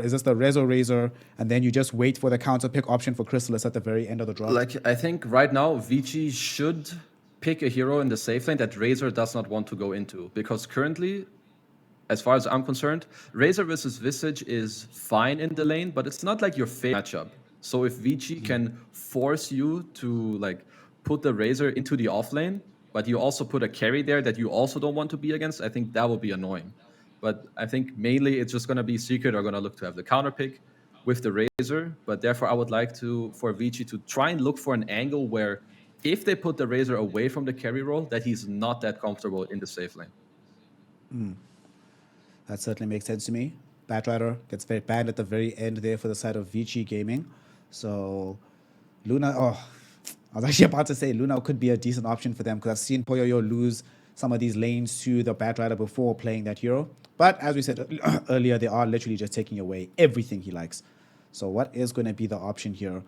is this the Rezo Razor, and then you just wait for the counter pick option for Chrysalis at the very end of the draft? Like, I think right now, Vici should pick a hero in the safe lane that Razor does not want to go into. Because currently, as far as I'm concerned, Razor versus Visage is fine in the lane, but it's not like your favorite matchup. So if Vici can force you to like put the Razor into the off lane, but you also put a carry there that you also don't want to be against, I think that will be annoying. But I think mainly it's just going to be Secret are going to look to have the counter pick with the Razor. But therefore, I would like for Vici to try and look for an angle where if they put the Razor away from the carry role, that he's not that comfortable in the safe lane. That certainly makes sense to me. Batrider gets very banned at the very end there for the side of Vici Gaming. So Luna, I was actually about to say Luna could be a decent option for them because I've seen Poyoyo lose some of these lanes to the Batrider before playing that hero. But as we said earlier, they are literally just taking away everything he likes. So what is going to be the option here?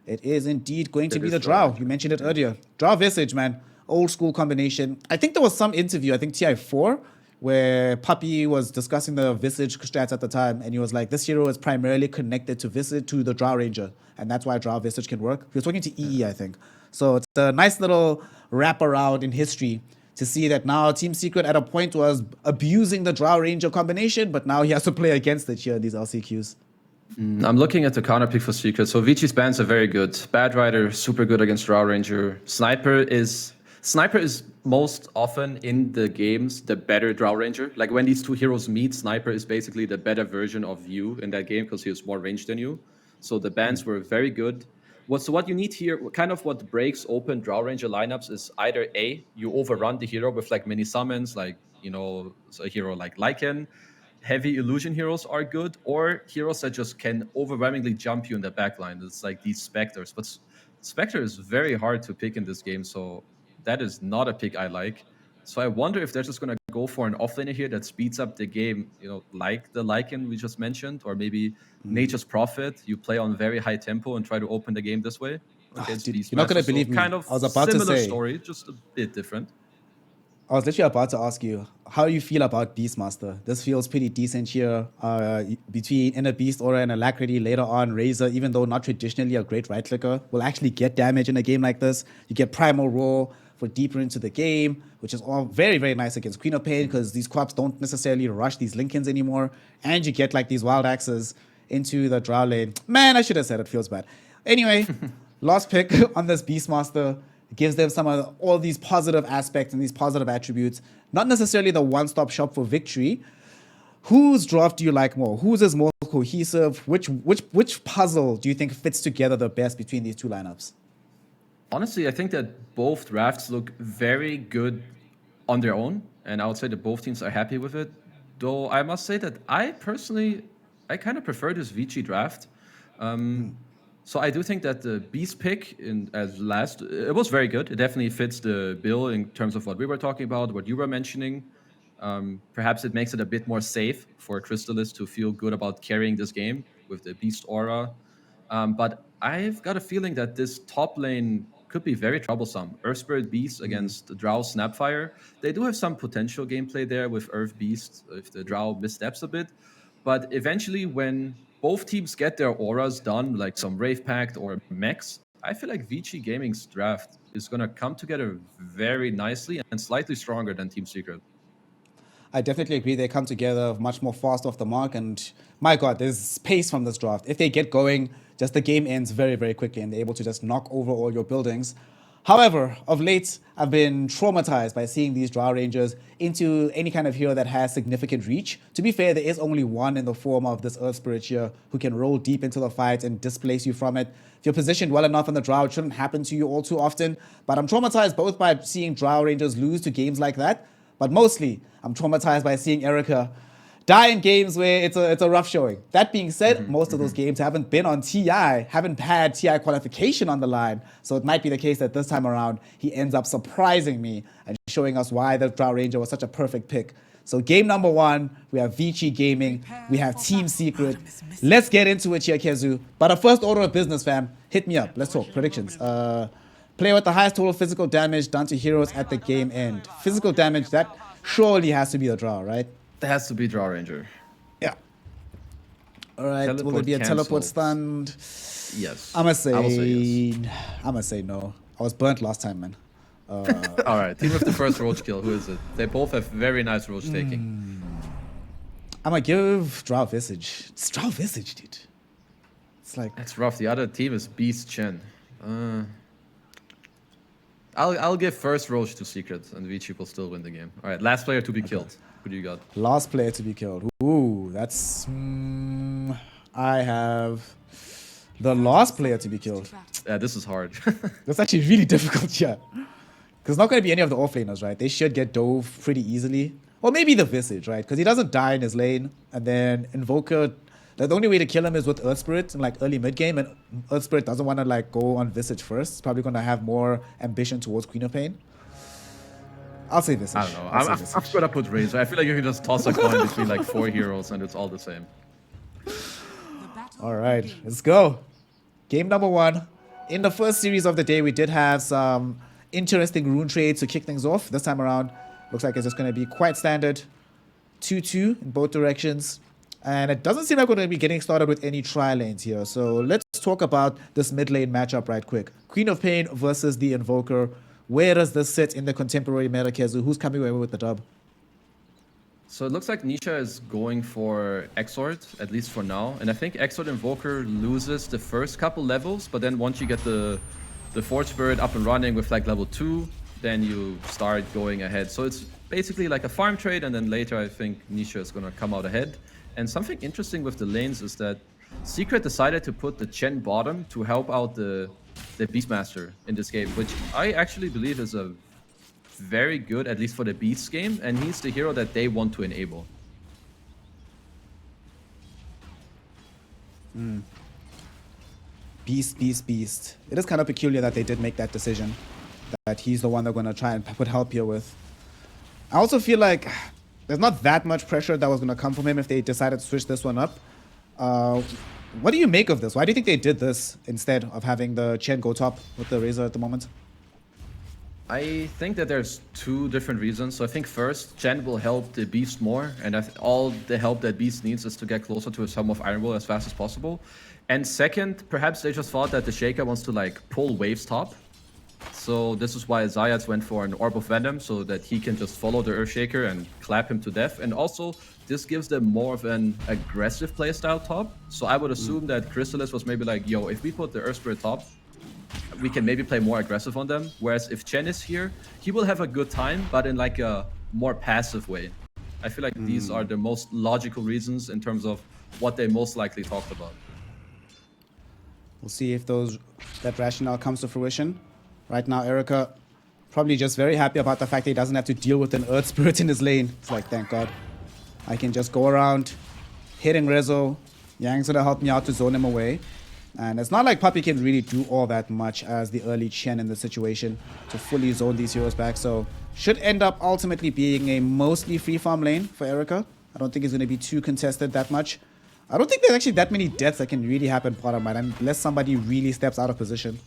It is indeed going to be the Drow. You mentioned it earlier. Drow Visage, man. Old school combination. I think there was some interview, I think TI4, where Puppy was discussing the Visage strats at the time, and he was like, this hero is primarily connected to Visage, to the Drow Ranger, and that's why Drow Visage can work. He was talking to EE, I think. So it's a nice little wraparound in history to see that now Team Secret at a point was abusing the Drow Ranger combination, but now he has to play against it here in these LCQs. I'm looking at the counter pick for Secret. So Vici's bans are very good. Bad Rider, super good against Drow Ranger. Sniper is most often in the games the better Drow Ranger. Like when these two heroes meet, Sniper is basically the better version of you in that game because he has more range than you. So the bans were very good. What you need here, kind of what breaks open Drow Ranger lineups is either A, you overrun the hero with like mini summons, like, you know, a hero like Lycan. Heavy illusion heroes are good, or heroes that just can overwhelmingly jump you in the backline. It's like these Spectres. But Spectre is very hard to pick in this game, so that is not a pick I like. So I wonder if they're just going to go for an offlaner here that speeds up the game, you know, like the Lycan we just mentioned, or maybe Nature's Prophet. You play on very high tempo and try to open the game this way. Dude, you're not going to believe me. Kind of I was about similar to say, story, just a bit different. I was literally about to ask you, how do you feel about Beastmaster? This feels pretty decent here. Between Inner Beast Aura and Alacrity, later on, Razor, even though not traditionally a great right-clicker, will actually get damage in a game like this. You get Primal Roar for deeper into the game, which is all very, very nice against Queen of Pain because these co-ops don't necessarily rush these Linkens anymore. And you get like these Wild Axes into the Drow lane. Man, I should have said it. Feels bad. Anyway, last pick on this Beastmaster. Gives them some of all these positive aspects and these positive attributes. Not necessarily the one-stop shop for victory. Whose draft do you like more? Whose is more cohesive? Which puzzle do you think fits together the best between these two lineups? Honestly, I think that both drafts look very good on their own, and I would say that both teams are happy with it. Though I must say that I kind of prefer this Vici draft. So I do think that the Beast pick as last, it was very good. It definitely fits the bill in terms of what we were talking about, what you were mentioning. Perhaps it makes it a bit more safe for Chrysalis to feel good about carrying this game with the Beast Aura. But I've got a feeling that this top lane could be very troublesome. Earth Spirit Beast against Drow Snapfire. They do have some potential gameplay there with Earth Beast if the Drow missteps a bit. But eventually when both teams get their auras done, like some Wraith Pact or Mechs, I feel like Vici Gaming's draft is going to come together very nicely and slightly stronger than Team Secret. I definitely agree. They come together much more fast off the mark. And my God, there's pace from this draft. If they get going, just the game ends very, very quickly and they're able to just knock over all your buildings. However, of late, I've been traumatized by seeing these Drow Rangers into any kind of hero that has significant reach. To be fair, there is only one in the form of this Earth Spirit here who can roll deep into the fight and displace you from it. If you're positioned well enough in the Drow, it shouldn't happen to you all too often. But I'm traumatized both by seeing Drow Rangers lose to games like that, but mostly I'm traumatized by seeing Erica die in games where it's a rough showing. That being said, most of those games haven't been on TI, haven't had TI qualification on the line. So it might be the case that this time around, he ends up surprising me and showing us why the Drow Ranger was such a perfect pick. So game number one, we have Vici Gaming, we have Team Secret. Let's get into it here, Kezu. But a first order of business, fam. Hit me up. Let's talk predictions. Player with the highest total physical damage done to heroes at the game end. Physical damage, that surely has to be the Drow, right? That has to be Drow Ranger. Yeah. All right, will there Teleport be a teleport cancelled. stand? Yes. I'ma I will say yes. say, I'ma say no. I was burnt last time, man. All right, team with the first roach kill. Who is it? They both have very nice roach taking. I'ma give Drow Visage. It's Drow Visage, dude. It's like That's rough. The other team is Beast Chen. I'll give first roach to Secret, and Vici will still win the game. All right, last player to be killed. Who do you got? last player to be killed. Ooh, that's. I have the last player to be killed. Yeah, this is hard. That's actually really difficult, yeah. Because it's not going to be any of the offlaners, right? They should get dove pretty easily. Or maybe the Visage, right? Because he doesn't die in his lane. And then Invoker, the only way to kill him is with Earth Spirit in like early mid game. And Earth Spirit doesn't want to like go on Visage first. It's probably going to have more ambition towards Queen of Pain. I'll say Visage. I don't know. I'm gonna put Razor. I feel like you can just toss a coin between like 4 heroes and it's all the same. All right, let's go. Game number 1. In the first series of the day, we did have some interesting rune trades to kick things off. This time around, looks like it's just going to be quite standard. 2-2 in both directions. And it doesn't seem like we're going to be getting started with any tri-lanes here. So let's talk about this mid lane matchup right quick. Queen of Pain versus the Invoker. Where does this sit in the contemporary meta, Kezu? Who's coming away with the dub? So it looks like Nisha is going for Exort, at least for now. And I think Exort Invoker loses the first couple levels, but then once you get the Forge Spirit up and running with like level 2, then you start going ahead. So it's basically like a farm trade, and then later I think Nisha is going to come out ahead. And something interesting with the lanes is that Secret decided to put the Chen bottom to help out the Beastmaster in this game, which I actually believe is a very good, at least for the Beast game, and he's the hero that they want to enable. Beast. It is kind of peculiar that they did make that decision, that he's the one they're going to try and put help here with. I also feel like there's not that much pressure that was going to come from him if they decided to switch this one up. What do you make of this? Why do you think they did this instead of having the Chen go top with the Razor at the moment? I think that there's 2 different reasons. So I think first, Chen will help the Beast more, and all the help that Beast needs is to get closer to his Helm of Iron Will as fast as possible. And second, perhaps they just thought that the Shaker wants to like pull waves top. So this is why Zayats went for an Orb of Venom, so that he can just follow the Earthshaker and clap him to death. And also, this gives them more of an aggressive playstyle top. So I would assume that Chrysalis was maybe like, yo, if we put the Earth Spirit top, we can maybe play more aggressive on them. Whereas if Chen is here, he will have a good time, but in like a more passive way. I feel like these are the most logical reasons in terms of what they most likely talked about. We'll see if that rationale comes to fruition. Right now, Erica probably just very happy about the fact that he doesn't have to deal with an Earth Spirit in his lane. It's like, thank God. I can just go around hitting Rezo. Yang's gonna help me out to zone him away. And it's not like Puppey can really do all that much as the early Chen in the situation to fully zone these heroes back. So should end up ultimately being a mostly free farm lane for Erica. I don't think it's going to be too contested that much. I don't think there's actually that many deaths that can really happen bottom right unless somebody really steps out of position.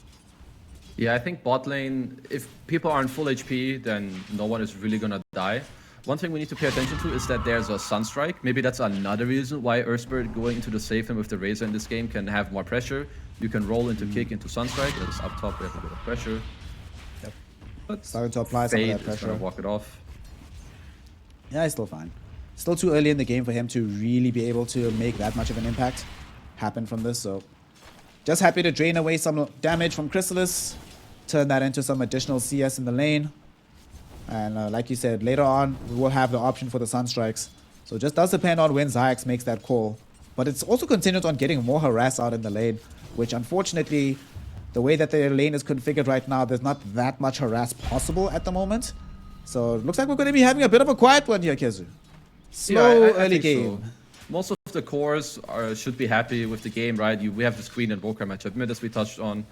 Yeah, I think bot lane, if people aren't full HP, then no one is really gonna die. One thing we need to pay attention to is that there's a Sunstrike. Maybe that's another reason why Earth Spirit going into the safe lane with the Razor in this game can have more pressure. You can roll into kick into Sunstrike. It's up top, we have a bit of pressure. Yep. But starting to apply some of that Fade is pressure. gonna walk it off. Yeah, he's still fine. Still too early in the game for him to really be able to make that much of an impact happen from this. So just happy to drain away some damage from Chrysalis. Turn that into some additional CS in the lane. And like you said, later on, we will have the option for the Sunstrikes. So it just does depend on when Zayax makes that call. But it's also contingent on getting more harass out in the lane, which unfortunately, the way that the lane is configured right now, there's not that much harass possible at the moment. So it looks like we're going to be having a bit of a quiet one here, Kezu. Slow I early think game. so. Most of the cores should be happy with the game, right? We have this Queen and Invoker matchup mid, as we touched on.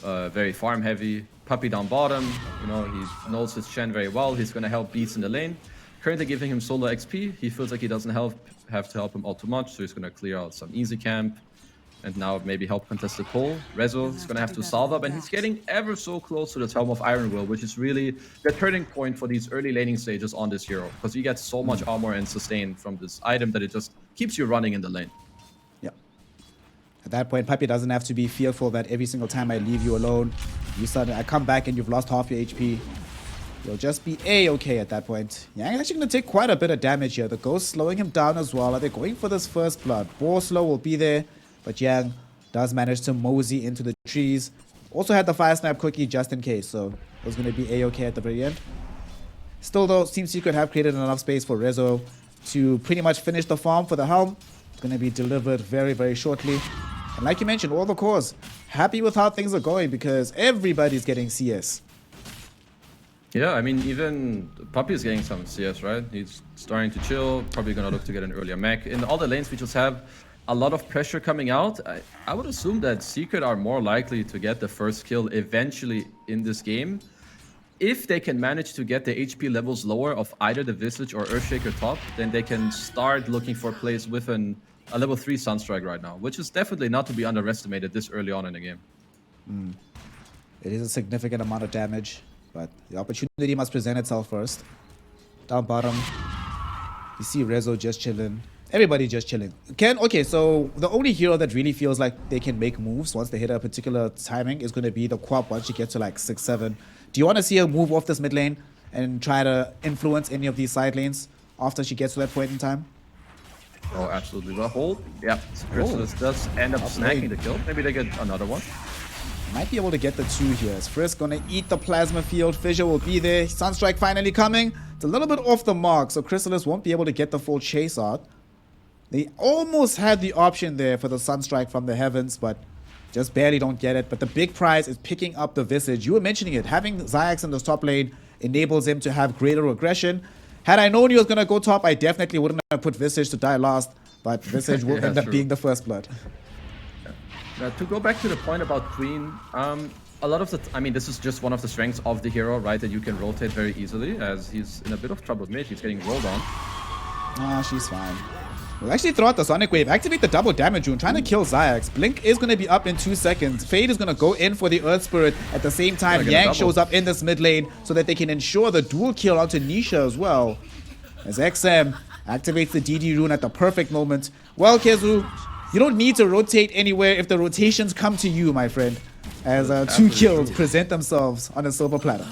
Very farm heavy. Puppey down bottom. You know, he knows his Chen very well. He's gonna help Beats in the lane. Currently giving him solo XP. He feels like he doesn't have to help him all too much, so he's gonna clear out some easy camp. And now maybe help contest the pull. Rezo is gonna have to solve up, and he's getting ever so close to the Helm of Iron Will, which is really the turning point for these early laning stages on this hero. Because you get so much armor and sustain from this item that it just keeps you running in the lane. Yeah, that point, Puppy doesn't have to be fearful that every single time I leave you alone, I come back and you've lost half your HP. You'll just be A-okay at that point. Yang is actually going to take quite a bit of damage here. The Ghost slowing him down as well. Are they going for this first blood? Boar slow will be there, but Yang does manage to mosey into the trees. Also had the Fire Snap cookie just in case, so it was going to be A-okay at the very end. Still though, Team Secret have created enough space for Rezo to pretty much finish the farm for the Helm. It's going to be delivered very, very shortly. And like you mentioned, all the cores happy with how things are going because everybody's getting CS. Yeah, I mean, even Puppy is getting some CS, right? He's starting to chill, probably going to look to get an earlier mech. In all the lanes, we just have a lot of pressure coming out. I would assume that Secret are more likely to get the first kill eventually in this game. If they can manage to get the HP levels lower of either the Visage or Earthshaker top, then they can start looking for plays with a level 3 Sunstrike right now, which is definitely not to be underestimated this early on in the game. It is a significant amount of damage, but the opportunity must present itself first. Down bottom, you see Rezo just chilling. Everybody just chilling. Okay, so the only hero that really feels like they can make moves once they hit a particular timing is going to be the Quap once you get to like 6, 7. Do you want to see her move off this mid lane and try to influence any of these side lanes after she gets to that point in time? Oh, absolutely. Well, hold. Yeah, Chrysalis does end up snacking the kill. Maybe they get another one. Might be able to get the 2 here. Frisk gonna eat the plasma field. Fissure will be there. Sunstrike finally coming. It's a little bit off the mark, so Chrysalis won't be able to get the full chase out. They almost had the option there for the Sunstrike from the heavens, but just barely don't get it. But the big prize is picking up the Visage. You were mentioning it. Having Xayax in this top lane enables him to have greater aggression. Had I known he was gonna go top, I definitely wouldn't have put Visage to die last, but Visage will end up being the first blood. To go back to the point about Queen, a lot of the, I mean, this is just one of the strengths of the hero, right? That you can rotate very easily, as he's in a bit of trouble mid. He's getting rolled on. Ah, she's fine. We'll actually throw out the Sonic Wave, activate the double damage rune, trying to kill Xayax. Blink is going to be up in 2 seconds. Fade is going to go in for the Earth Spirit. At the same time, Yang shows up in this mid lane so that they can ensure the dual kill onto Nisha as well. As XM activates the DD rune at the perfect moment. Well, Kezu, you don't need to rotate anywhere if the rotations come to you, my friend. As 2 kills present themselves on a silver platter.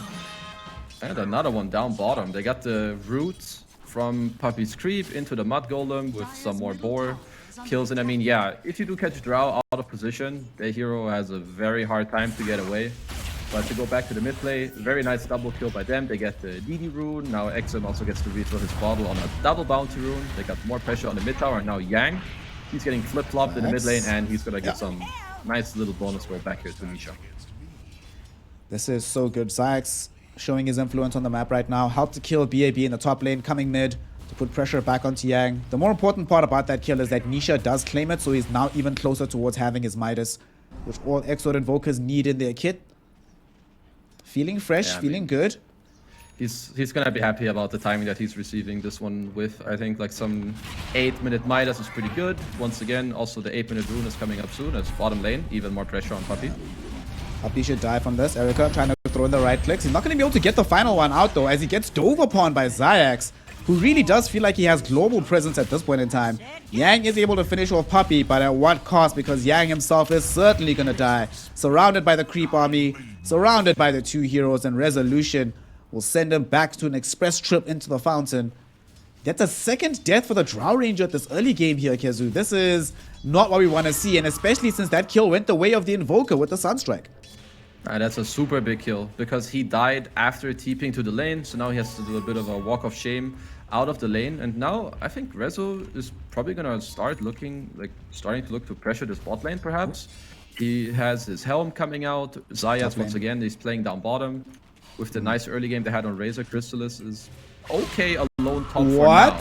And another one down bottom. They got the roots from Puppy's creep into the Mud Golem with some more boar kills. And I mean, yeah, if you do catch Drow out of position, the hero has a very hard time to get away. But to go back to the mid play, very nice double kill by them. They get the DD rune. Now XM also gets to refill his bottle on a double bounty rune. They got more pressure on the mid tower. And now Yang, he's getting flip-flopped in the mid lane, and he's gonna get some nice little bonus roll back here to Nisha. This is so good. Xayax showing his influence on the map right now. Helped to kill BAB in the top lane, coming mid to put pressure back onto Yang. The more important part about that kill is that Nisha does claim it, so he's now even closer towards having his Midas, which all Exort Invokers need in their kit. Feeling fresh, feeling good. He's gonna be happy about the timing that he's receiving this one with. I think like some 8-minute Midas is pretty good. Once again, also the 8-minute rune is coming up soon as bottom lane. Even more pressure on Puppy. Puppy should die from this. Erika trying to throw in the right clicks. He's not going to be able to get the final one out though, as he gets dove upon by Xayax, who really does feel like he has global presence at this point in time. Yang is able to finish off Puppy, but at what cost? Because Yang himself is certainly going to die. Surrounded by the creep army, surrounded by the 2 heroes, and Resolution will send him back to an express trip into the fountain. That's a second death for the Drow Ranger at this early game here, Kezu. This is not what we want to see, and especially since that kill went the way of the Invoker with the Sunstrike. That's a super big kill, because he died after TPing to the lane, so now he has to do a bit of a walk of shame out of the lane. And now I think Rezo is probably gonna starting to look to pressure this bot lane perhaps. He has his Helm coming out. Xayas once again, he's playing down bottom. With the nice early game they had on Razor, Chrysalis is okay alone top for now.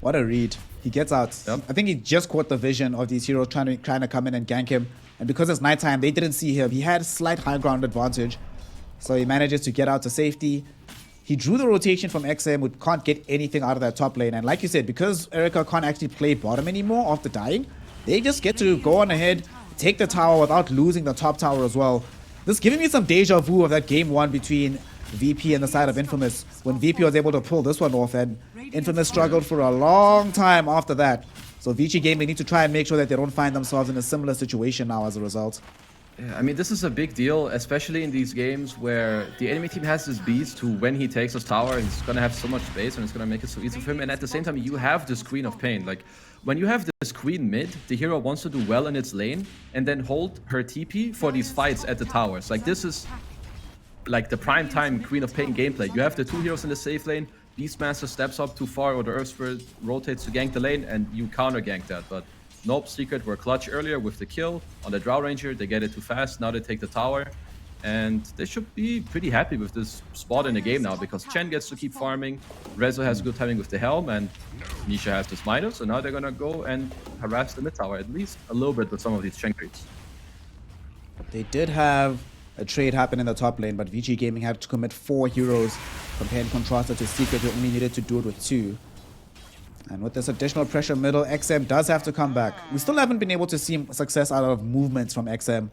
What a read. He gets out. I think he just caught the vision of these heroes trying to come in and gank him. And because it's nighttime, they didn't see him. He had a slight high ground advantage. So he manages to get out to safety. He drew the rotation from XM, who can't get anything out of that top lane. And like you said, because Erika can't actually play bottom anymore after dying, they just get to go on ahead, take the tower without losing the top tower as well. This is giving me some deja vu of that game 1 between VP and the side of Infamous, when VP was able to pull this one off, and Infamous struggled for a long time after that. So Vici Gaming need to try and make sure that they don't find themselves in a similar situation now as a result. Yeah, I mean, this is a big deal, especially in these games where the enemy team has this beast who, when he takes his tower, he's going to have so much space and it's going to make it so easy for him. And at the same time, you have this Queen of Pain. Like, when you have this Queen mid, the hero wants to do well in its lane and then hold her TP for these fights at the towers. Like, this is like the prime time Queen of Pain gameplay. You have the two heroes in the safe lane, Beastmaster steps up too far or the Earth Spirit rotates to gank the lane and you counter gank that. But nope, Secret were clutch earlier with the kill on the Drow Ranger. They get it too fast. Now they take the tower. And they should be pretty happy with this spot in the game now because Chen gets to keep farming. Rezo has good timing with the Helm and Nisha has this Midas. So now they're going to go and harass the mid tower at least a little bit with some of these Chen creeps. They did have a trade happen in the top lane, but Vici Gaming had to commit 4 heroes compared contrasted to Secret, who only needed to do it with 2. And with this additional pressure middle, XM does have to come back. We still haven't been able to see success out of movements from XM.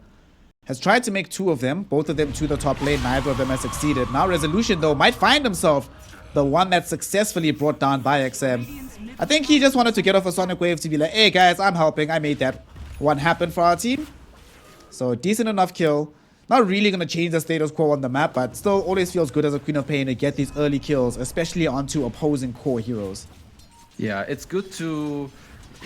Has tried to make 2 of them, both of them to the top lane, neither of them has succeeded. Now Resolution, though, might find himself the one that's successfully brought down by XM. I think he just wanted to get off a Sonic Wave to be like, hey guys, I'm helping, I made that one happen for our team. So decent enough kill. Not really going to change the status quo on the map, but still always feels good as a Queen of Pain to get these early kills, especially onto opposing core heroes. Yeah, it's good to...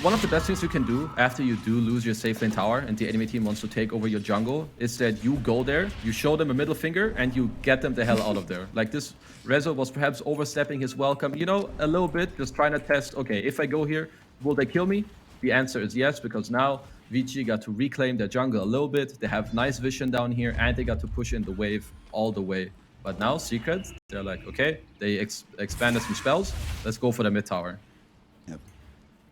One of the best things you can do after you do lose your safe lane tower and the enemy team wants to take over your jungle is that you go there, you show them a middle finger, and you get them the hell out of there. Like this, Rezo was perhaps overstepping his welcome, you know, a little bit, just trying to test, okay, if I go here, will they kill me? The answer is yes, because now Vici got to reclaim their jungle a little bit. They have nice vision down here, and they got to push in the wave all the way. But now, Secret, they're like, okay, they expanded some spells. Let's go for the mid tower. Yep.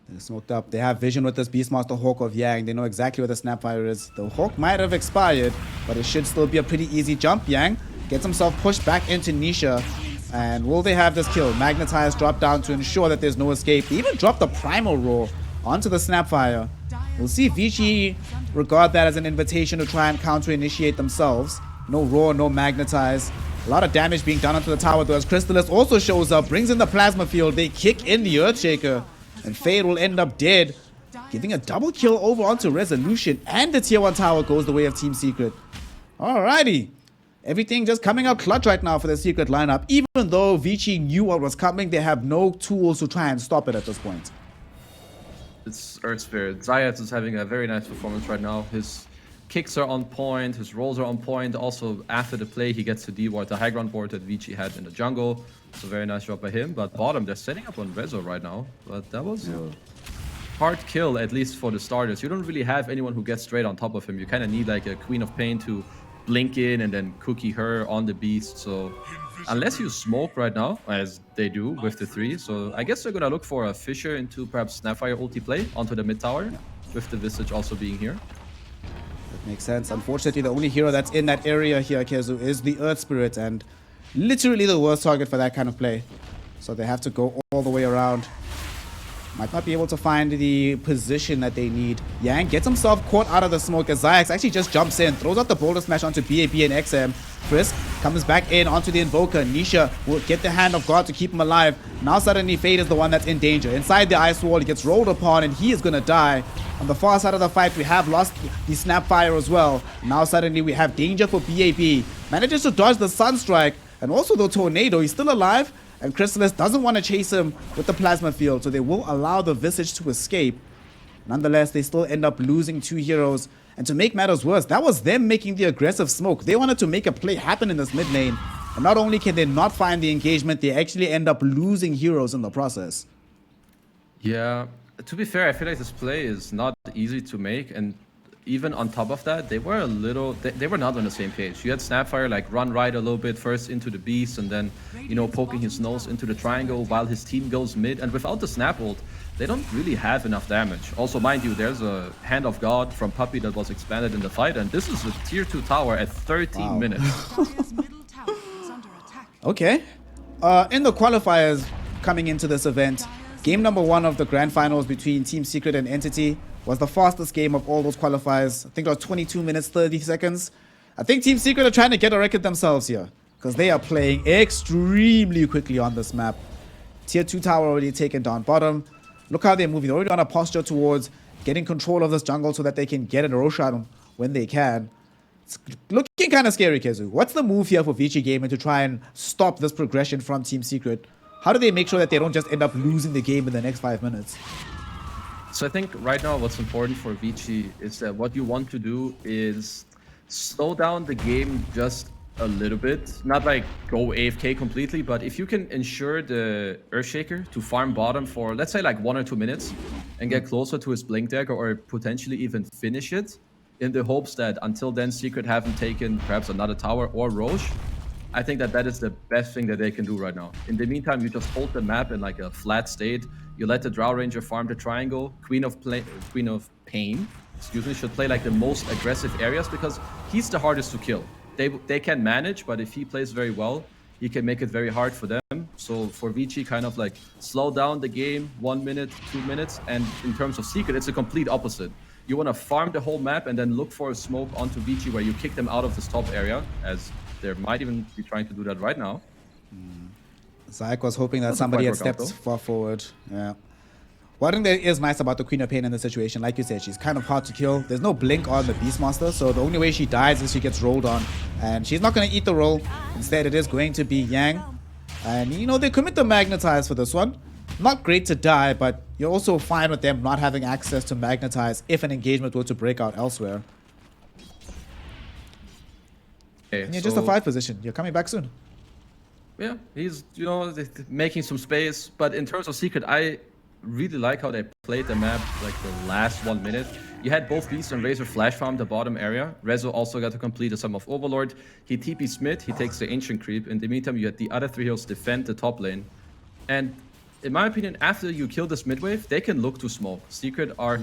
They're smoked up. They have vision with this Beastmaster Hawk of Yang. They know exactly where the Snapfire is. The Hawk might have expired, but it should still be a pretty easy jump. Yang gets himself pushed back into Nisha. And will they have this kill? Magnetize drop down to ensure that there's no escape. They even drop the Primal Roar onto the Snapfire. We'll see Vici regard that as an invitation to try and counter-initiate themselves. No Roar, no Magnetize. A lot of damage being done onto the tower though as Crystallis also shows up, brings in the Plasma Field. They kick in the Earthshaker, and Fade will end up dead, giving a double kill over onto Resolution, and the tier 1 tower goes the way of Team Secret. Alrighty. Everything just coming out clutch right now for the Secret lineup. Even though Vici knew what was coming, they have no tools to try and stop it at this point. It's Earth Spirit. Zayat is having a very nice performance right now. His kicks are on point, his rolls are on point. Also, after the play, he gets to deward the high ground board that Vici had in the jungle. It's a very nice job by him. But bottom, they're setting up on Rezo right now. But that was a hard kill, at least for the starters. You don't really have anyone who gets straight on top of him. You kind of need like a Queen of Pain to blink in and then cookie her on the beast. So unless you smoke right now, as they do with the 3, so I guess they're gonna look for a Fissure into perhaps Snapfire ulti play onto the mid tower, with the Visage also being here. That makes sense. Unfortunately, the only hero that's in that area here, Kezu, is the Earth Spirit, and literally the worst target for that kind of play. So they have to go all the way around. Might not be able to find the position that they need. Yang gets himself caught out of the smoke as Zayax actually just jumps in, throws out the Boulder Smash onto BAB and XM. Frisk comes back in onto the Invoker. Nisha will get the Hand of God to keep him alive. Now suddenly Fade is the one that's in danger. Inside the Ice Wall, he gets rolled upon and he is going to die. On the far side of the fight, we have lost the Snapfire as well. Now suddenly we have danger for BAB. Manages to dodge the Sunstrike and also the Tornado. He's still alive. And Crystallis doesn't want to chase him with the Plasma Field, so they will allow the Visage to escape. Nonetheless, they still end up losing 2 heroes. And to make matters worse, that was them making the aggressive smoke. They wanted to make a play happen in this mid lane. And not only can they not find the engagement, they actually end up losing heroes in the process. Yeah, to be fair, I feel like this play is not easy to make. And even on top of that, they were a little, they were not on the same page. You had Snapfire like run right a little bit first into the beast and then, you know, poking his nose into the triangle while his team goes mid. And without the Snap ult, they don't really have enough damage. Also, mind you, there's a Hand of God from Puppey that was expanded in the fight. And this is a tier 2 tower at 13 minutes. Okay. In the qualifiers coming into this event, game number 1 of the grand finals between Team Secret and Entity was the fastest game of all those qualifiers. I think it was 22 minutes, 30 seconds. I think Team Secret are trying to get a record themselves here, because they are playing extremely quickly on this map. Tier 2 tower already taken down bottom. look how they're moving. They're already on a posture towards getting control of this jungle so that they can get a Roshan when they can. It's looking kind of scary, Kezu. What's the move here for Vici Gaming to try and stop this progression from Team Secret? How do they make sure that they don't just end up losing the game in the next 5 minutes? So I think right now what's important for Vici is that what you want to do is slow down the game just a little bit. Not like go AFK completely, but if you can ensure the Earthshaker to farm bottom for, let's say, like 1 or 2 minutes and get closer to his Blink Dagger or potentially even finish it in the hopes that until then Secret haven't taken perhaps another tower or Roche, I think that that is the best thing that they can do right now. In the meantime, you just hold the map in like a flat state. You let the Drow Ranger farm the triangle. Queen of Pain, excuse me, should play like the most aggressive areas because he's the hardest to kill. They can manage, but if he plays very well, he can make it very hard for them. So for Vici, kind of like slow down the game 1 minute, 2 minutes. And in terms of Secret, it's a complete opposite. You want to farm the whole map and then look for a smoke onto Vici where you kick them out of this top area, as they might even be trying to do that right now. Zayak was hoping that somebody had stepped far forward. Yeah. One thing that is nice about the Queen of Pain in this situation, like you said, she's kind of hard to kill. There's no blink on the Beastmaster, so the only way she dies is she gets rolled on. And she's not going to eat the roll. Instead, it is going to be Yang. And, you know, they commit the Magnetize for this one. Not great to die, but you're also fine with them not having access to Magnetize if an engagement were to break out elsewhere. Okay, and you're just a 5 position. You're coming back soon. Yeah, he's, you know, making some space. But in terms of Secret, I really like how they played the map like the last 1 minute. You had both Beast and Razor flash farm the bottom area. Rezo also got to complete a Sum of Overlord. He TP's mid, he takes the Ancient Creep. In the meantime, you had the other 3 heroes defend the top lane. And in my opinion, after you kill this mid wave, they can look to smoke. Secret are...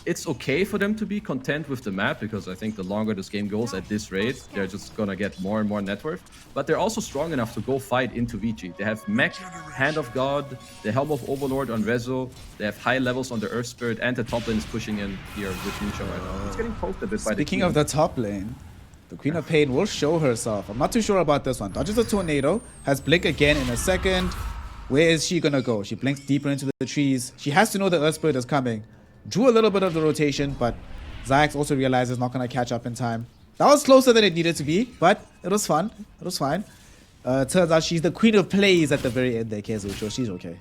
It's okay for them to be content with the map, because I think the longer this game goes at this rate, they're just gonna get more and more net worth. But they're also strong enough to go fight into Vici. They have Mech, Hand of God, the Helm of Overlord on Rezo. They have high levels on the Earth Spirit, and the top lane is pushing in here with Nisha right now. It's getting poked a bit by the Speaking of the top lane, the Queen of Pain will show herself. I'm not too sure about this one. Dodges a tornado, has Blink again in a second. Where is she gonna go? She blinks deeper into the trees. She has to know the Earth Spirit is coming. Drew a little bit of the rotation, but Zayax also realizes not going to catch up in time. That was closer than it needed to be, but it was fun. It was fine. Turns out she's the queen of plays at the very end there, Kezu, so she's okay.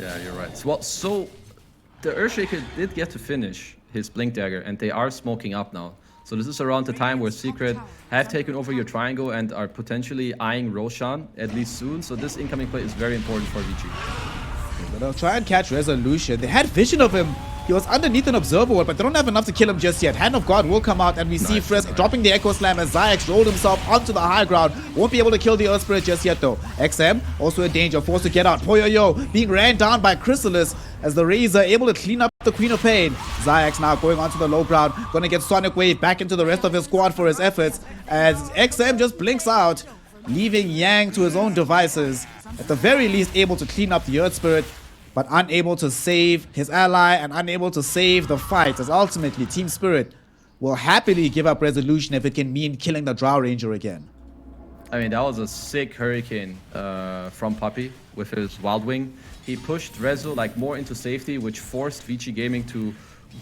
Yeah, you're right. Well, so the Earthshaker did get to finish his Blink Dagger, and they are smoking up now. So this is around the time where Secret have taken over your triangle and are potentially eyeing Roshan, at least soon. So this incoming play is very important for Vici. But they'll try and catch Resolution. They had vision of him. He was underneath an observer wall, but they don't have enough to kill him just yet. Hand of God will come out, and we see Frisk dropping the Echo Slam as Zayax rolled himself onto the high ground. Won't be able to kill the Earth Spirit just yet, though. XM also in danger, forced to get out. Poyoyo being ran down by Chrysalis as the Razor able to clean up the Queen of Pain. Zayax now going onto the low ground, gonna get Sonic Wave back into the rest of his squad for his efforts as XM just blinks out, leaving Yang to his own devices. At the very least, able to clean up the Earth Spirit, but unable to save his ally and unable to save the fight, as ultimately Team Spirit will happily give up Resolution if it can mean killing the Drow Ranger again. I mean, that was a sick Hurricane from Puppy with his Wild Wing. He pushed Rezo like more into safety, which forced Vici Gaming to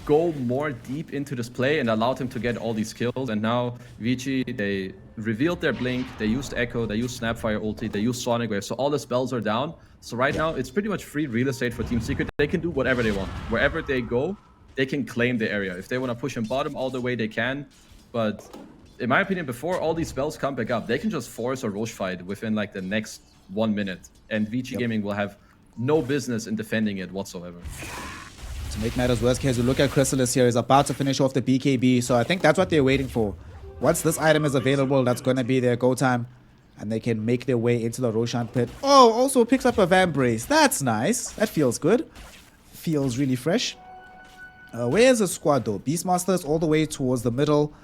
go more deep into this play and allowed him to get all these kills. And now Vici, they revealed their Blink, they used Echo, they used Snapfire ulti, they used Sonic Wave, so all the spells are down. So right now, it's pretty much free real estate for Team Secret. They can do whatever they want. Wherever they go, they can claim the area. If they want to push him bottom all the way, they can. But in my opinion, before all these spells come back up, they can just force a Roche fight within like the next 1 minute. And Vici Gaming will have no business in defending it whatsoever. To make matters worse, Kezu, look at Chrysalis here. He's about to finish off the BKB, so I think that's what they're waiting for. Once this item is available, that's going to be their go time. And they can make their way into the Roshan pit. Oh, also picks up a Vambrace. That's nice. That feels good. Feels really fresh. Where is the squad though? Beastmaster is all the way towards the middle.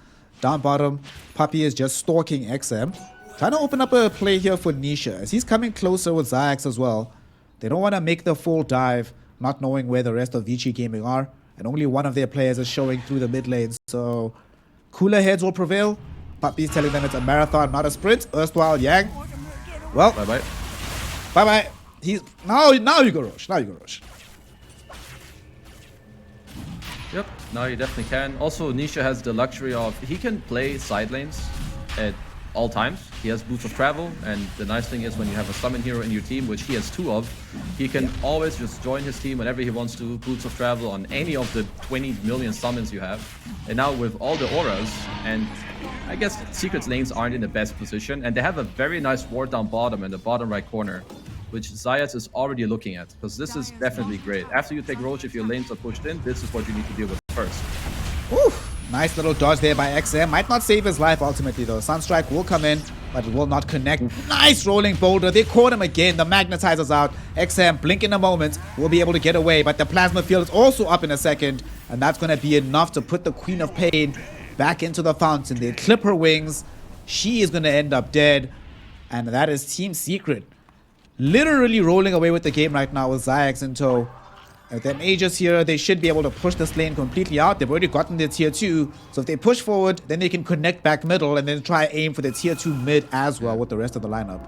Down bottom, Puppy is just stalking XM. Trying to open up a play here for Nisha, as he's coming closer with Zayax as well. They don't want to make the full dive, not knowing where the rest of Vici Gaming are. And only one of their players is showing through the mid lane. So, cooler heads will prevail. Puppy's telling them it's a marathon, not a sprint. Erstwhile Yang. Well, Bye-bye. Bye-bye. He's now you go Roche. Now you go Roche. Yep, now you definitely can. Also, Nisha has the luxury of he can play side lanes at all times. He has Boots of Travel, and the nice thing is when you have a summon hero in your team, which he has 2 of, he can always just join his team whenever he wants to, Boots of Travel on any of the 20 million summons you have. And now with all the auras, and I guess Secret's lanes aren't in the best position, and they have a very nice ward down bottom in the bottom right corner, which Zayas is already looking at, because this is definitely great. After you take Roach, if your lanes are pushed in, this is what you need to deal with first. Woo! Nice little dodge there by XM. Might not save his life ultimately though. Sunstrike will come in, but it will not connect. Nice rolling boulder. They caught him again. The magnetizer's out. XM, blink in a moment, will be able to get away, but the plasma field is also up in a second, and that's going to be enough to put the Queen of Pain back into the fountain. They clip her wings. She is going to end up dead, and that is Team Secret. Literally rolling away with the game right now with Xayax in tow. With them Aegis here, they should be able to push this lane completely out. They've already gotten their tier 2. So if they push forward, then they can connect back middle and then try aim for the tier 2 mid as well with the rest of the lineup.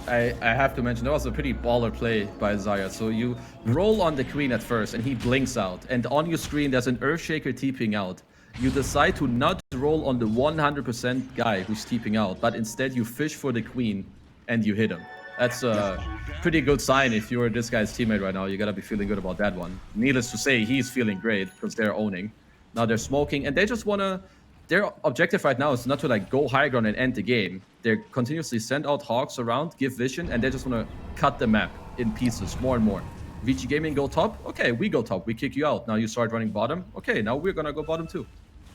I have to mention, that was a pretty baller play by Xayah. So you roll on the Queen at first and he blinks out. And on your screen, there's an Earthshaker TPing out. You decide to not roll on the 100% guy who's TPing out, but instead you fish for the Queen and you hit him. That's a pretty good sign if you're this guy's teammate right now. You gotta be feeling good about that one. Needless to say, he's feeling great because they're owning. Now they're smoking and they just wanna... Their objective right now is not to like go high ground and end the game. They continuously send out Hawks around, give vision, and they just wanna cut the map in pieces more and more. Vici Gaming go top? Okay, we go top. We kick you out. Now you start running bottom? Okay, now we're gonna go bottom too.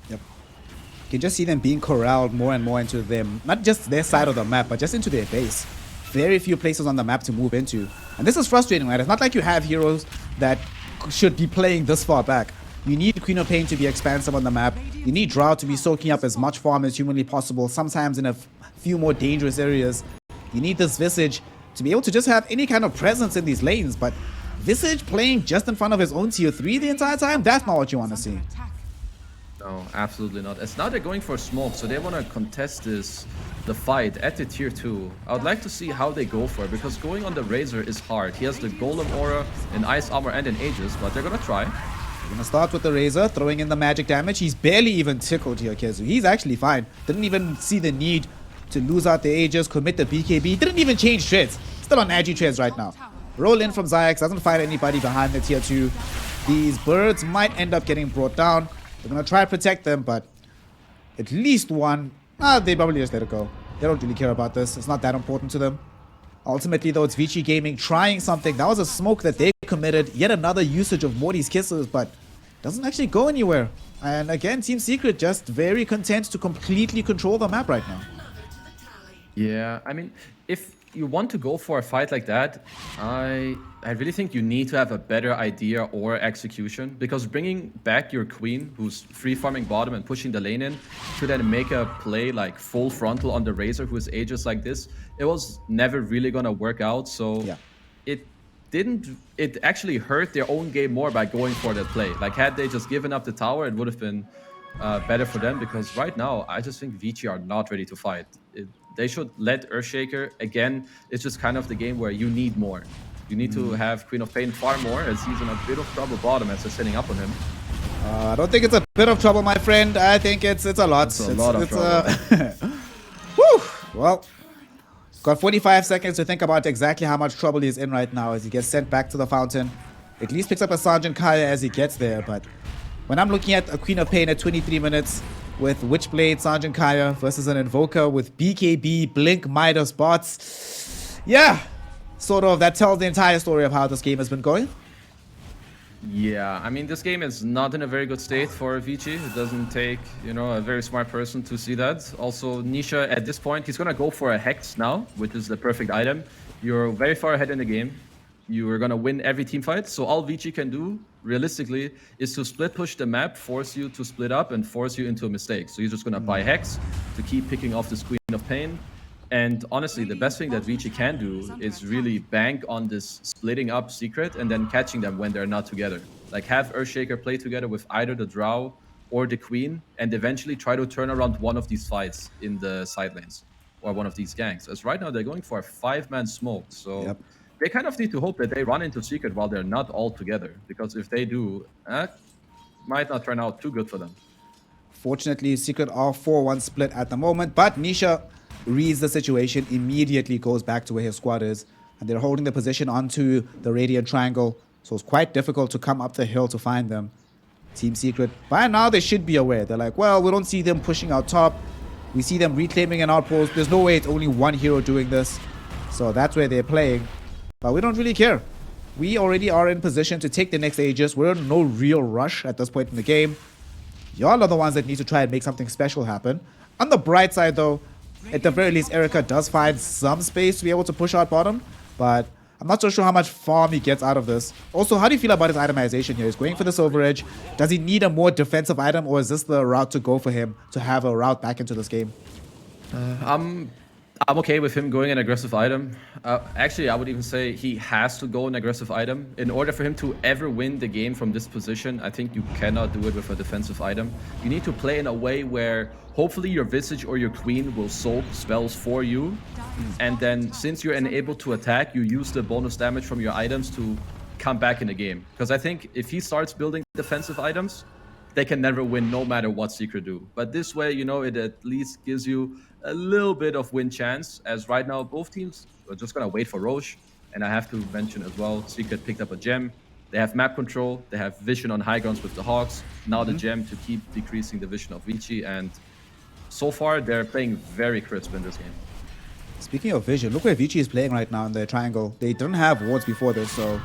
Yep. You can just see them being corralled more and more into them, not just their side of the map, but just into their base. Very few places on the map to move into. And this is frustrating, right? It's not like you have heroes that should be playing this far back. You need Queen of Pain to be expansive on the map. You need Drow to be soaking up as much farm as humanly possible, sometimes in a few more dangerous areas. You need this Visage to be able to just have any kind of presence in these lanes, but Visage playing just in front of his own tier 3 the entire time, that's not what you want to see. No, absolutely not. As now they're going for smoke, so they want to contest the fight at the tier 2. I would like to see how they go for it, because going on the Razor is hard. He has the Golem Aura, an Ice Armor, and an Aegis, but they're gonna try. We're gonna start with the Razor, throwing in the magic damage. He's barely even tickled here, Kezu. He's actually fine. Didn't even see the need to lose out the Aegis, commit the BKB. Didn't even change treads. Still on agi treads right now. Roll in from Xayx, doesn't find anybody behind the tier 2. These birds might end up getting brought down. They're gonna try to protect them, but at least one. They probably just let it go. They don't really care about this. It's not that important to them. Ultimately, though, it's Vici Gaming trying something. That was a smoke that they committed. Yet another usage of Morty's Kisses, but doesn't actually go anywhere. And again, Team Secret just very content to completely control the map right now. Yeah, I mean, if you want to go for a fight like that, I really think you need to have a better idea or execution, because bringing back your Queen, who's free farming bottom and pushing the lane in, to then make a play like full frontal on the Razor, who is Aegis like this, it was never really gonna work out. So yeah. It actually hurt their own game more by going for that play. Like, had they just given up the tower, it would have been better for them, because right now I just think Vici are not ready to fight. They should let Earthshaker. Again, it's just kind of the game where you need more. You need to have Queen of Pain far more, as he's in a bit of trouble bottom as they're setting up on him. I don't think it's a bit of trouble, my friend. I think it's a lot. It's a lot of trouble. Woo! Well, got 45 seconds to think about exactly how much trouble he's in right now as he gets sent back to the fountain. At least picks up a Sergeant Kaya as he gets there, but when I'm looking at a Queen of Pain at 23 minutes with Witchblade, Sergeant Kaya versus an Invoker with BKB, Blink, Midas, bots. Yeah, sort of, that tells the entire story of how this game has been going. Yeah, I mean, this game is not in a very good state for Vici. It doesn't take, you know, a very smart person to see that. Also, Nisha, at this point, he's gonna go for a Hex now, which is the perfect item. You're very far ahead in the game. You are gonna win every team fight. So all Vici can do, realistically, is to split push the map, force you to split up, and force you into a mistake. So he's just gonna buy Hex to keep picking off this Queen of Pain. And honestly, the best thing that Vici can do is really bank on this splitting up Secret and then catching them when they're not together. Like, have Earthshaker play together with either the Drow or the Queen, and eventually try to turn around one of these fights in the side lanes or one of these ganks. As right now, they're going for a 5-man smoke. So they kind of need to hope that they run into Secret while they're not all together. Because if they do, might not turn out too good for them. Fortunately, Secret are 4-1 split at the moment, but Nisha reads the situation, immediately goes back to where his squad is, and they're holding the position onto the Radiant Triangle, so it's quite difficult to come up the hill to find them. Team Secret, by now they should be aware. They're like, well, we don't see them pushing out top. We see them reclaiming an outpost. There's no way it's only one hero doing this. So that's where they're playing. But we don't really care. We already are in position to take the next Aegis. We're in no real rush at this point in the game. Y'all are the ones that need to try and make something special happen. On the bright side, though, at the very least, Erica does find some space to be able to push out bottom. But I'm not so sure how much farm he gets out of this. Also, how do you feel about his itemization here? He's going for the Silver Edge. Does he need a more defensive item, or is this the route to go for him to have a route back into this game? I'm okay with him going an aggressive item. Actually, I would even say he has to go an aggressive item. In order for him to ever win the game from this position, I think you cannot do it with a defensive item. You need to play in a way where hopefully your Visage or your Queen will soak spells for you. And then since you're unable to attack, you use the bonus damage from your items to come back in the game. Because I think if he starts building defensive items, they can never win no matter what Secret do. But this way, you know, it at least gives you a little bit of win chance, as right now both teams are just gonna wait for Roche. And I have to mention as well, Secret picked up a gem. They have map control, they have vision on high grounds with the Hawks. Now the gem to keep decreasing the vision of Vici, and so far they're playing very crisp in this game. Speaking of vision, look where Vici is playing right now in the triangle. They didn't have wards before this, so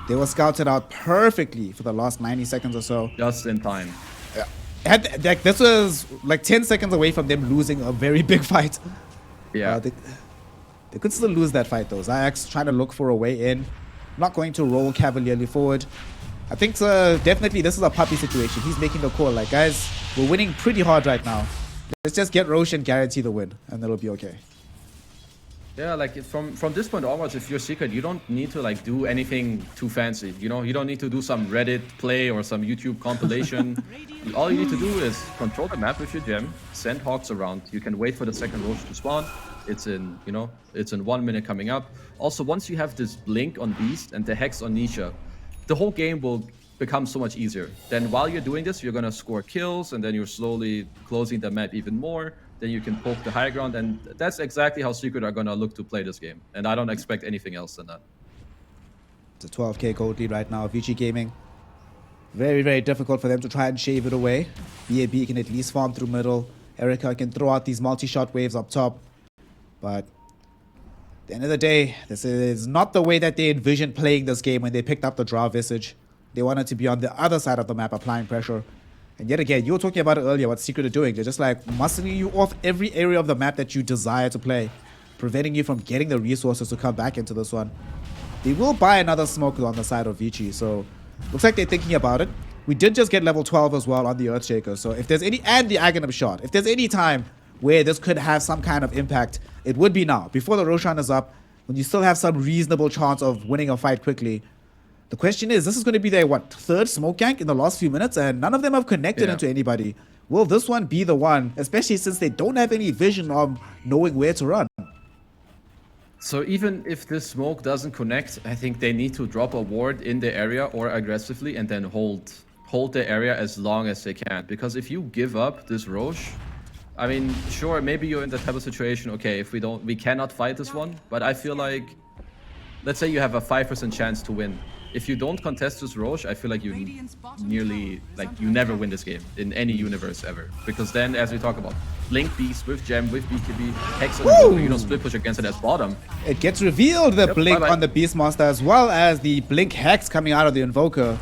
they were scouted out perfectly for the last 90 seconds or so. Just in time. Yeah. This was like 10 seconds away from them losing a very big fight. Yeah. They could still lose that fight though. Zayax trying to look for a way in. Not going to roll cavalierly forward. I think definitely this is a puppy situation. He's making the call like, guys, we're winning pretty hard right now. Let's just get Roshan guarantee the win and it'll be okay. Yeah, like from this point onwards, if you're Secret, you don't need to like do anything too fancy. You know, you don't need to do some Reddit play or some YouTube compilation. All you need to do is control the map with your gem, send Hawks around. You can wait for the second Roche to spawn. It's in, you know, it's in 1 minute coming up. Also, once you have this blink on Beast and the Hex on Nisha, the whole game will become so much easier. Then while you're doing this, you're gonna score kills, and then you're slowly closing the map even more. Then you can poke the high ground, and that's exactly how Secret are gonna look to play this game. And I don't expect anything else than that. It's a 12k gold lead right now, Vici Gaming. Very, very difficult for them to try and shave it away. BAB can at least farm through middle. Erica can throw out these multi-shot waves up top. But at the end of the day, this is not the way that they envisioned playing this game when they picked up the Drow Visage. They wanted to be on the other side of the map applying pressure. And yet again, you were talking about it earlier, what Secret are doing. They're just like muscling you off every area of the map that you desire to play, preventing you from getting the resources to come back into this one. They will buy another smoke on the side of Vici, so looks like they're thinking about it. We did just get level 12 as well on the Earthshaker, so if there's any, and the Aghanim shot, if there's any time where this could have some kind of impact, it would be now, before the Roshan is up, when you still have some reasonable chance of winning a fight quickly. The question is, this is going to be their, what, third smoke gank in the last few minutes, and none of them have connected into anybody. Will this one be the one, especially since they don't have any vision of knowing where to run? So even if this smoke doesn't connect, I think they need to drop a ward in the area or aggressively and then hold the area as long as they can. Because if you give up this Roche, I mean, sure, maybe you're in the type of situation, okay, if we cannot fight this one, but I feel like, let's say you have a 5% chance to win. If you don't contest this Roche, I feel like you nearly, like, you never win this game in any universe ever. Because then, as we talk about, Blink Beast with Gem, with BKB, Hex on the Invoker, you know, split push against it as bottom. It gets revealed, the Blink on the Beastmaster, as well as the Blink Hex coming out of the Invoker.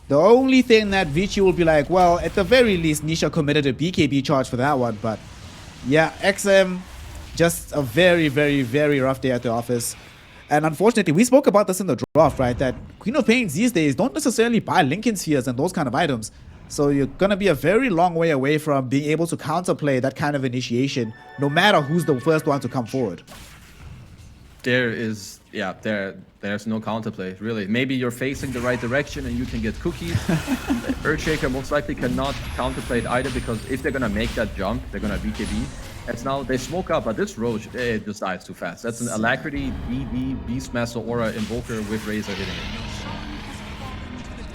The only thing that Vici will be like, well, at the very least, Nisha committed a BKB charge for that one. But yeah, XM, just a very, very, very rough day at the office. And unfortunately, we spoke about this in the draft, right? That Queen of Pains these days don't necessarily buy Lincoln Spheres and those kind of items. So you're going to be a very long way away from being able to counterplay that kind of initiation, no matter who's the first one to come forward. There is, yeah, there's no counterplay, really. Maybe you're facing the right direction and you can get cookies. Earthshaker most likely cannot counterplay it either, because if they're going to make that jump, they're going to BKB. It's now, they smoke up, but this Roche, it just dies too fast. That's an Alacrity, BD, Beastmaster, Aura, Invoker with Razor hitting it.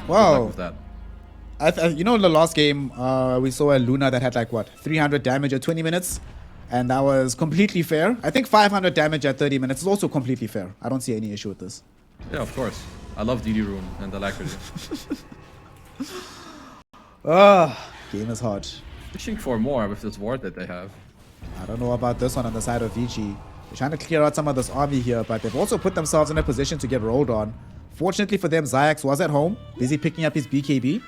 Wow. With that. You know, in the last game, we saw a Luna that had like what 300 damage at 20 minutes, and that was completely fair. I think 500 damage at 30 minutes is also completely fair. I don't see any issue with this. Yeah, of course. I love DD Rune and Alacrity. Game is hard. Pushing for more with this ward that they have. I don't know about this one on the side of Vici. They're trying to clear out some of this army here, but they've also put themselves in a position to get rolled on. Fortunately for them, Xayax was at home, busy picking up his BKB.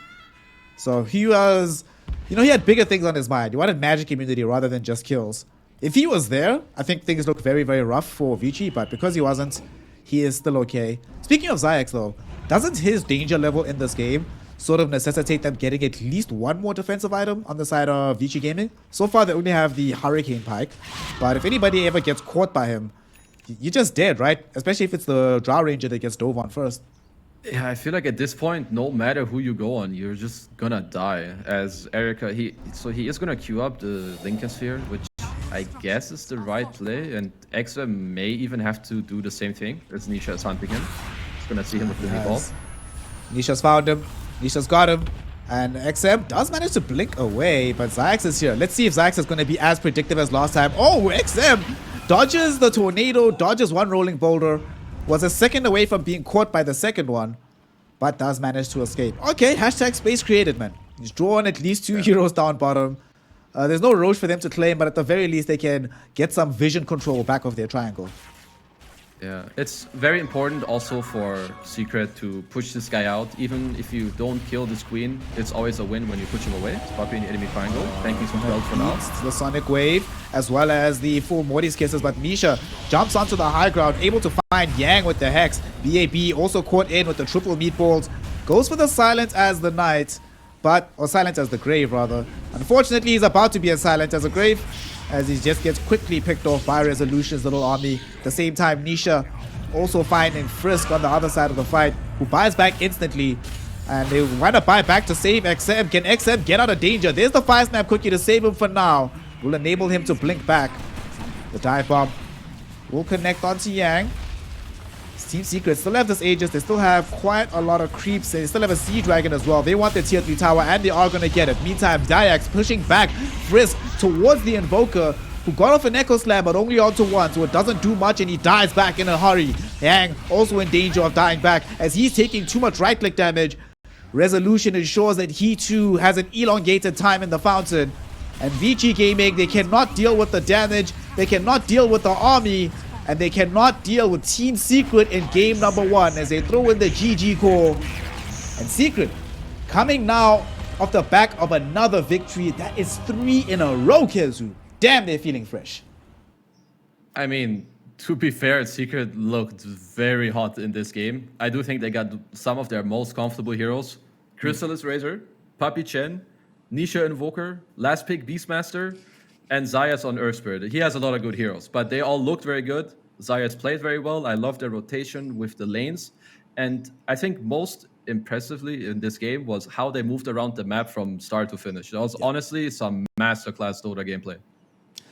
So he was, you know, he had bigger things on his mind. He wanted magic immunity rather than just kills. If he was there, I think things look very, very rough for Vici, but because he wasn't, he is still okay. Speaking of Xayax though, doesn't his danger level in this game sort of necessitate them getting at least one more defensive item on the side of Vici Gaming? So far they only have the Hurricane Pike, but if anybody ever gets caught by him, you're just dead, right? Especially if it's the Drow Ranger that gets dove on first. Yeah, I feel like at this point, no matter who you go on, you're just gonna die. As Erica, he is gonna queue up the Lincoln Sphere, which I guess is the right play, and Xtreme may even have to do the same thing as Nisha is hunting him. He's gonna see him with the meatball. Nisha's found him. Nisha's got him. And XM does manage to blink away, but Xayax is here. Let's see if Xayax is going to be as predictive as last time. Oh, XM dodges the tornado, dodges one rolling boulder. Was a second away from being caught by the second one, but does manage to escape. Okay, hashtag space created, man. He's drawn at least two heroes down bottom. There's no Roche for them to claim, but at the very least, they can get some vision control back of their triangle. Yeah, it's very important also for Secret to push this guy out. Even if you don't kill this queen, it's always a win when you push him away. Puppy in the enemy triangle. Thank you so much for now. The Sonic Wave, as well as the full Morty's Kisses, but Misha jumps onto the high ground, able to find Yang with the Hex. BAB also caught in with the triple meatballs. Goes for the Silence as the Knight, or Silence as the Grave, rather. Unfortunately, he's about to be as Silent as a Grave, as he just gets quickly picked off by Resolution's little army. At the same time, Nisha also finding Frisk on the other side of the fight, who buys back instantly. And they want to buy back to save XM. Can XM get out of danger? There's the 5-snap cookie to save him for now. Will enable him to blink back. The dive bomb will connect onto Yang. Team Secret still have this Aegis. They still have quite a lot of creeps. They still have a Sea Dragon as well. They want the tier 3 tower, and they are going to get it. Meantime, Xayax pushing back Frisk towards the Invoker, who got off an Echo Slam, but only onto one, so it doesn't do much, and he dies back in a hurry. Yang also in danger of dying back, as he's taking too much right-click damage. Resolution ensures that he too has an elongated time in the fountain. And Vici Gaming, they cannot deal with the damage, they cannot deal with the army, and they cannot deal with Team Secret in game number 1 as they throw in the GG call. And Secret coming now off the back of another victory. That is 3 in a row, Kezu. Damn, they're feeling fresh. I mean, to be fair, Secret looked very hot in this game. I do think they got some of their most comfortable heroes. Chrysalis Razor, Puppy Chen, Nisha Invoker, last pick Beastmaster, and Zayas on Earth Spirit. He has a lot of good heroes, but they all looked very good. Zayas played very well. I love their rotation with the lanes. And I think most impressively in this game was how they moved around the map from start to finish. That was honestly some masterclass Dota gameplay.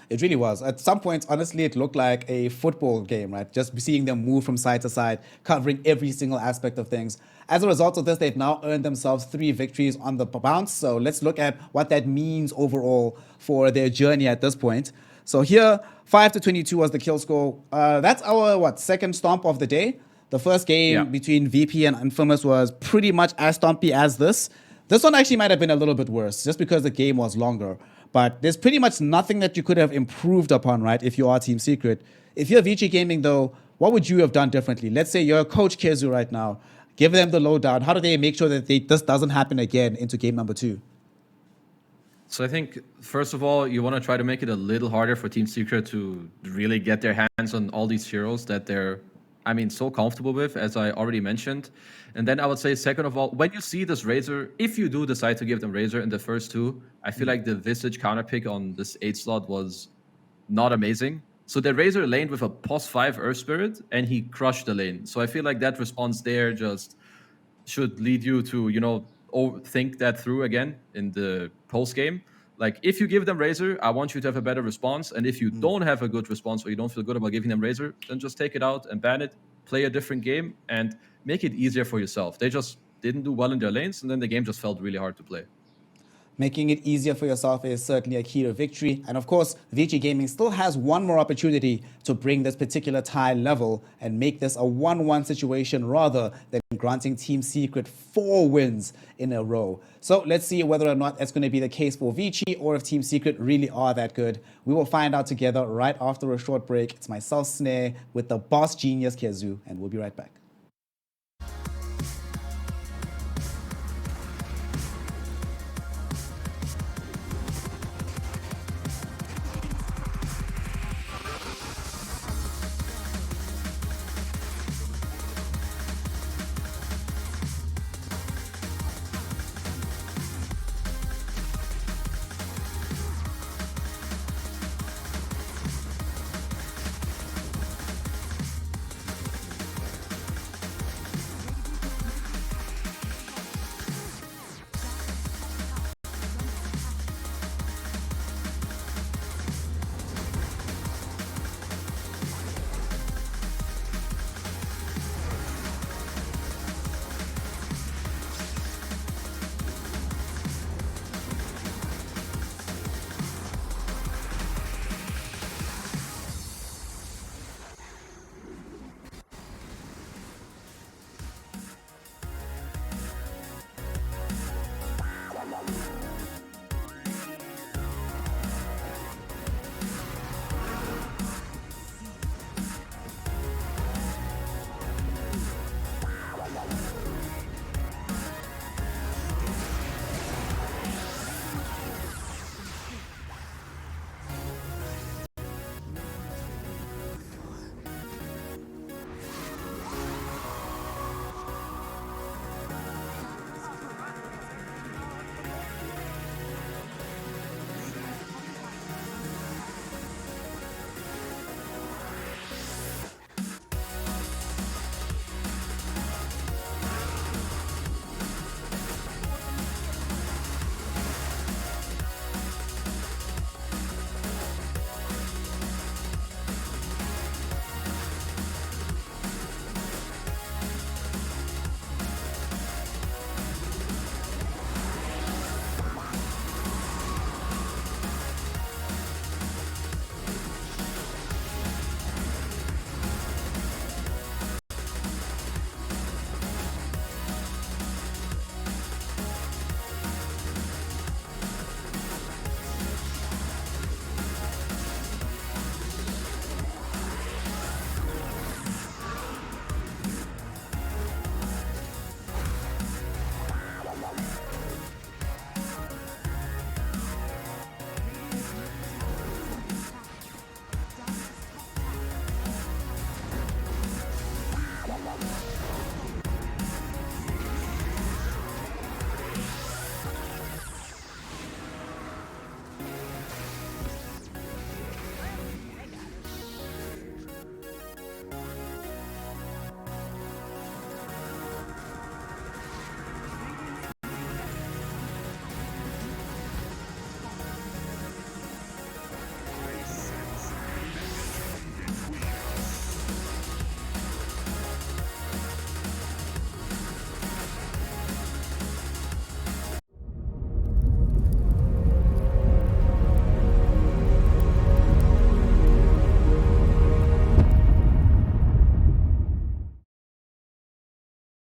It really was. At some points, honestly, it looked like a football game, right? Just seeing them move from side to side, covering every single aspect of things. As a result of this, they've now earned themselves 3 victories on the bounce. So let's look at what that means overall for their journey at this point. So here, 5-22 was the kill score. That's our, second stomp of the day. The first game between VP and Infamous was pretty much as stompy as this. This one actually might have been a little bit worse, just because the game was longer. But there's pretty much nothing that you could have improved upon, right, if you are Team Secret. If you're Vici Gaming, though, what would you have done differently? Let's say you're Coach Kezu right now. Give them the lowdown. How do they make sure that this doesn't happen again into game number 2? So I think, first of all, you want to try to make it a little harder for Team Secret to really get their hands on all these heroes that they're, so comfortable with, as I already mentioned. And then I would say, second of all, when you see this Razor, if you do decide to give them Razor in the first 2, I feel like the Visage counterpick on this 8 slot was not amazing. So the Razor laned with a +5 Earth Spirit, and he crushed the lane. So I feel like that response there just should lead you to, think that through again in the post game. Like, if you give them Razor, I want you to have a better response. And if you don't have a good response or you don't feel good about giving them Razor, then just take it out and ban it, play a different game, and make it easier for yourself. They just didn't do well in their lanes, and then the game just felt really hard to play. Making it easier for yourself is certainly a key to victory. And of course, Vici Gaming still has one more opportunity to bring this particular tie level and make this a 1-1 situation rather than granting Team Secret 4 wins in a row. So let's see whether or not that's going to be the case for Vici or if Team Secret really are that good. We will find out together right after a short break. It's myself, Snare, with the boss genius, Kezu, and we'll be right back.